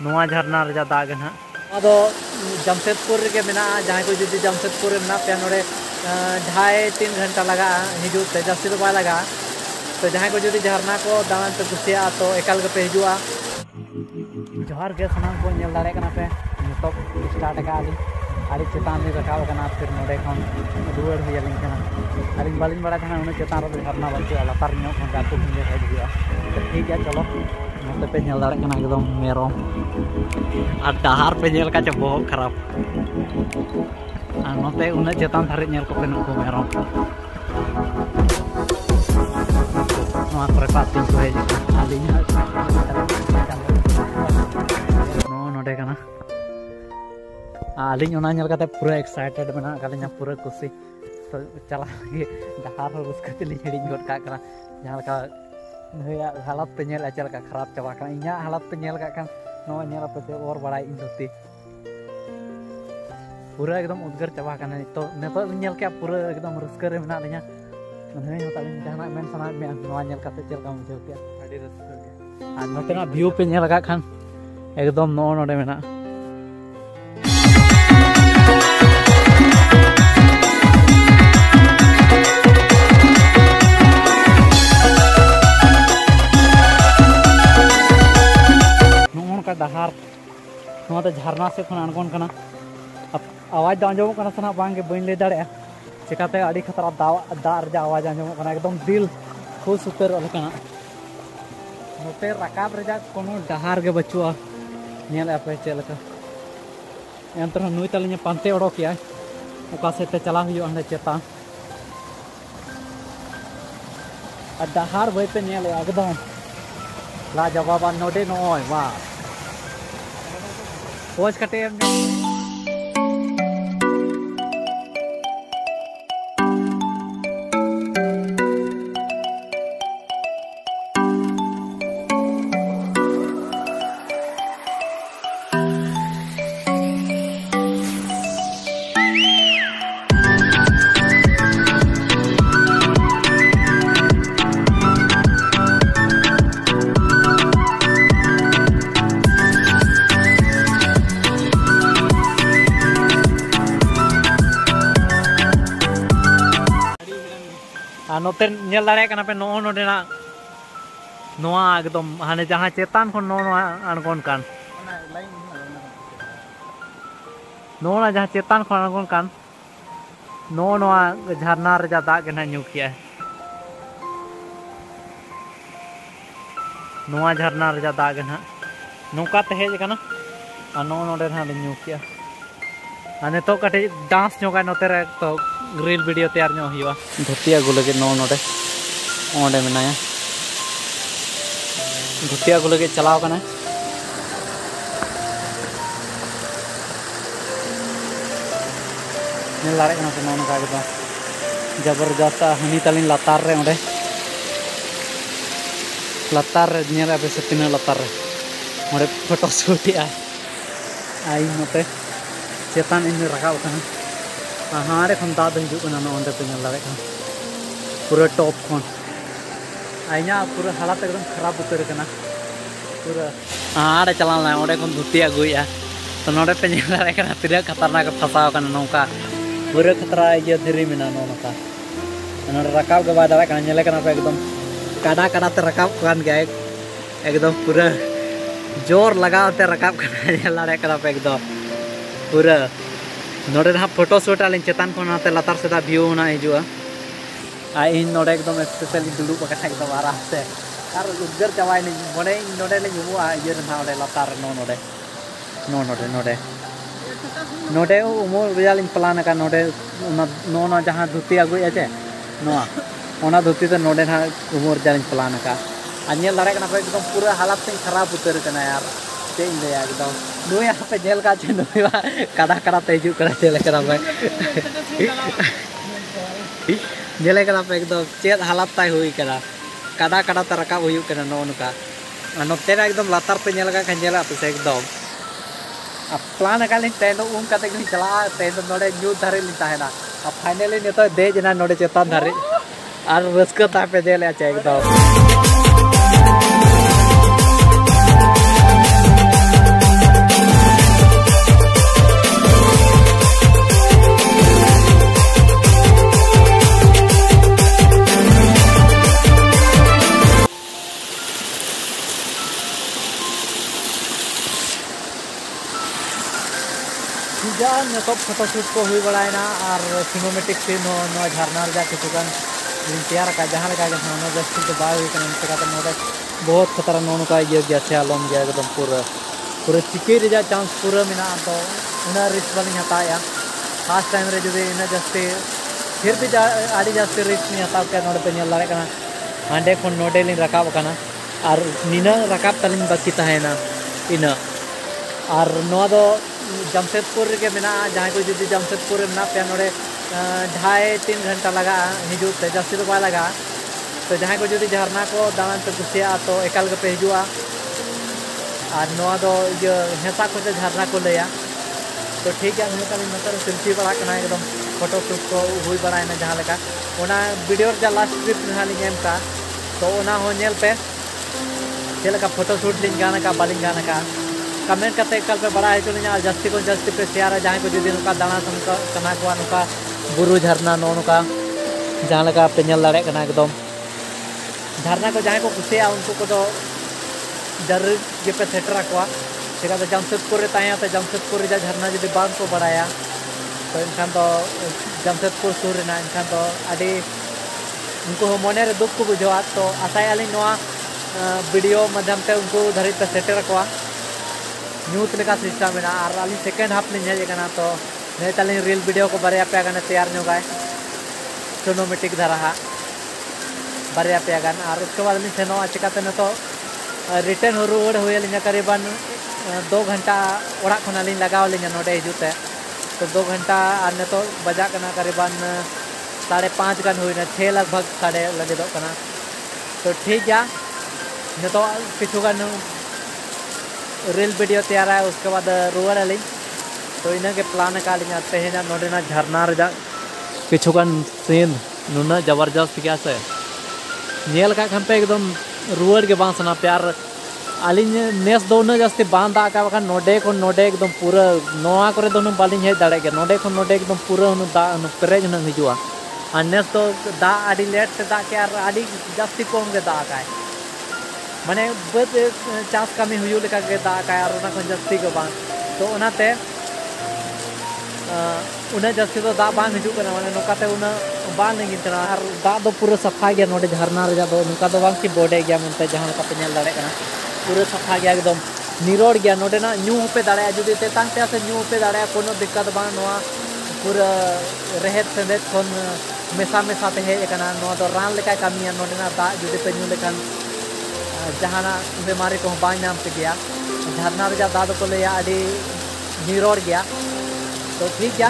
नोआ झरना रजा दाग ना अदो जमशेदपुर रे मेना जहां को जुदी जमशेदपुर में पे नोड़े 2.5-3 घंटा लगा हिजू ते जास्ती तो बाय लगा तो जहां को जुदी झरना को दान पे कुसिया तो एकाल के पे हिजुआ जोहार के सनाम को नेल दाड़े कना पे नितो स्टार्ट का आड़ी चेतान में रखाव कना फिर नोड़े खन रुवर होयलिन कना आड़ी बालिन बड़ा था उन चेतान रे झरना बच्चे लतार नो खन गातु में हिजुआ तो ठीक है चलो नोते पे नेल दाड़े कना एकदम मेरम और डहार पे नेल का बहुत खराब नोते उन्हें चेतान धारे नेल को पे नुको मेरम नोआ करे पातिन को हेज आलिना नो नोडे कना आलिन ओना नेल काते पूरा एक्साइटेड बना कालिना पूरा खुशी तो चला डहार रुस्का तेली हेडिंग गोट का करा जहां का नया हालत पे नेल चल का खराब चबा का इना हालत पे नेल का kan नो नेल पे और बड़ा इन धोती पूरा एकदम उद्गर चबा का तो नेतो नेल के पूरा एकदम रुस्का रे बना लिया मनहे होता जहां मेन सना में नो नेल काते चल का मुझे के आडी रुस्का के आ नोतेना व्यू पे नेल का खान एकदम नो नोडे मेना डहार झरना से खन अणगोन कना आवाज दो आंजम कना सना बांगे बइन ले दाड़े चिकाते आड़ी खतरा दा रे आवाज आंजम कना एकदम दिल खुश उतर कना नोते रकाब रे कोनो डहार के बचुआ नेल पे चलका एंतर नुई तलिने पांते ओडोकिया ओका सेते चला हुयो अंडे चेता आ डहार भई पे नेल एकदम ला जवाब नोडे नोय वाह पोज कटे नोते नेल दाड़े कना पे नो नोडेना नोआ एकदम हाने जहां चेतान खन नो अणगोन कान नो ना जहां चेतान खन अणगोन कान नो नोआ झरना रे जा दाग के ना न्यू किया नोआ झरना रे जा दाग ना नोका ते हेज कना आ नो नोडे ना न्यू किया आने तो कटे डांस जोगा नोते रे तो रील वीडियो तैयार नो हुआ धोती अगु लगे नो नोडे ओंडे मेनाया धोती अगु लगे चलाव कना नेल लारे कना तो नो का एकदम जबरदस्त हनी तलिन लतार रे ओंडे लतार रे नेल पे से तीन लतार रे ओंडे फोटो शूट आई नोते चेतान इन रखा कना हाँ खन दाद हिजुना पे दाड़े पूरा टॉप खन आइना पूरा हालत एकदम खराब उतर पूरा हाँ चलाना ओडे खन धुती अगुया तो नोडे पे दाड़े तीन खतरनाक फसाव नौका पूरा खतरा ये धीरे में नौका नोडे रकाब के बाद दाड़े पे एकदम काडा काडा ते रकाब कान गया एकदम पूरा जोर लगाते रकाब दाड़े पे एकदम पूरा नोडे ना फोटो शूट आलिन चेतान को नाते लतार से व्यू ना हिजुआ आ इन नोडे एकदम स्पेशली दुड़ुब कथा एकदम आराम से और उद्गर चावाई नहीं मोडे नोडे ले जुबुआ ये ना ओडे लतार नो नोडे नोडे उमर रियालिन प्लान का नोडे नो ना जहां धुती अगुया चे नोआ ओना धुती तो नोडे ना उमर रियालिन प्लान का अन्य लड़ाई का एकदम पूरा हालत से खराब उतर कना यार चे इन ले एकदम नुई यहाँ पे जेल का चे नुई कादा कादा ते हिजू करा जेल करा पे जेल करा पे एकदम चेद हालत ताई हुई करा कादा कादा ते रकाब हुई कना नो नुका नोते एकदम लतार पे नेल का जेल पे से एकदम प्लान का लिन तेनो उम काते लिन चला तेनो नोडे न्यू धारे लिन ताहेना अब फाइनली नेतो देज ना नोडे चेतान धारे और रस्का ता पे जेल आचे एकदम ठीक है नितो फोटोशूट को हुई बड़ायना और सिनेमेटिक सीन हो झरना रजा किचुगान तैयार का जहाँ लगा जस्ती तो बाय चिकाते नोडे बहुत खतरा नौका ये गया सियालम गया एकदम पूरा पूरा चिके रजा चांस पूरा मेना तो उना रिस्क वाली हताया फास्ट टाइम रे जुदे इन जस्ती फिर भी आड़ी जस्ती रिस्क नहीं हताव के नोडे पे नेल लारे कना हांडे खन नोडे लिन रकाब कना और नीना रकाब तलिन बाकी तहेना इना और नोआ दो जमशेदपुर के मेना जहाँ को जुदी जमशेदपुर में पे नोडे 2.5-3 घंटा लगा हिजूते जस्ती तो बाय लगा तो जहाँ को जुदी झरना को दालान पे कुसिया तो एकाल के पे हिजुआ और नोआ दो ये हेसा को झरना को लिया तो ठीक है मतलब सेल्फी बड़ा करना एकदम फोटोशूट को हुई बड़ा है जहाँ लगा ओना वीडियो जा लास्ट ट्रिप जहाँ लिंग एम का तो ओना हो नेल पे चलका फोटोशूट लिंग गाना का बालिंग गाना का कमेंट करते कल पे बड़ा है चलिए जस्ती को जस्ती पे शेयर है जहाँ को जुदी नुका दाना कना को नुका बुरु झरना नो नुका जहाँ लगा पे नेल दाड़े कना एकदम झरना को जहाँ को कुसिया उनको को तो जरूर ये पे सेटर को चिका तो जमशेदपुर तो जमशेदपुर झरना जुदी बांग को बढ़ाया तो इनखान तो जमशेदपुर सूर इनखान तो अभी उनको मने रे दुख को बुझा तो आशायाली वीडियो माध्यम से उनको धरी पे सेटर को न्यूज लेका सिस्टम में और अली सेकेंड हाफ लिंग हेजना तो नहीं ताली रील वीडियो को बारे पे गाने तैयार नोगाय सिनेमेटिक धरा बारे पे गान और उसके बाद लिंग सेनो चिकाते न तो रिटर्न हो रुआड़ हुए करीबन 2 घंटा ओड़ा खना लिंग लगाव लिंग नोडे हिजुते तो 2 घंटा और न तो बजा कना करीबन 5:30 गन हुई 6 लगभग साढ़े लगे दो कना तो ठीक है न तो किछु गन रील वीडियो तैयार है उसके बाद रुआड़ अली तो इना के प्लान का तेहना नोडेना झरना रजा किछुगान सीन नुना जबरदस्त क्या से नेल का खान पे एकदम रुआड़ के बांस ना प्यार अली नेस दो न जस्ती बांध दा का नोडे को नोडे एकदम पूरा नोआ करे दोनों बालिंग हे दाड़े के नोडे को नोडे एकदम पूरा दा पेरेज न हिजुआ और नेस तो दा आड़ी लेट से दा के और आड़ी जस्ती कम के दा का माने बद चास कमी हुई लेका के दा का और उना को जस्ती के बांग तो उनाते उन्हें जस्ती तो दा बांग हिजू करना माने नोकाते उना बांग नहीं गिनतना और दा दो पूरा सफा गया नोडे झरना रे दो नुका दो बांग की बोडे गया मनते जहां का पे नेल दाड़े कना पूरा सफा गया एकदम निरोड़ गया नोडे ना न्यू पे दाड़े जुदी ते तांते से न्यू पे दाड़े कोनो दिक्कत बांग नोआ पूरा रहेत संदेत कोन मेसा मेसा ते हे कना नोआ दो रान लेका कामिया नोडे ना दा जुदी पे न्यू लेकन जहाना बीमारी को बांग नाम पे गया झरना रे दाद को ले निरोड़ गया तो ठीक है।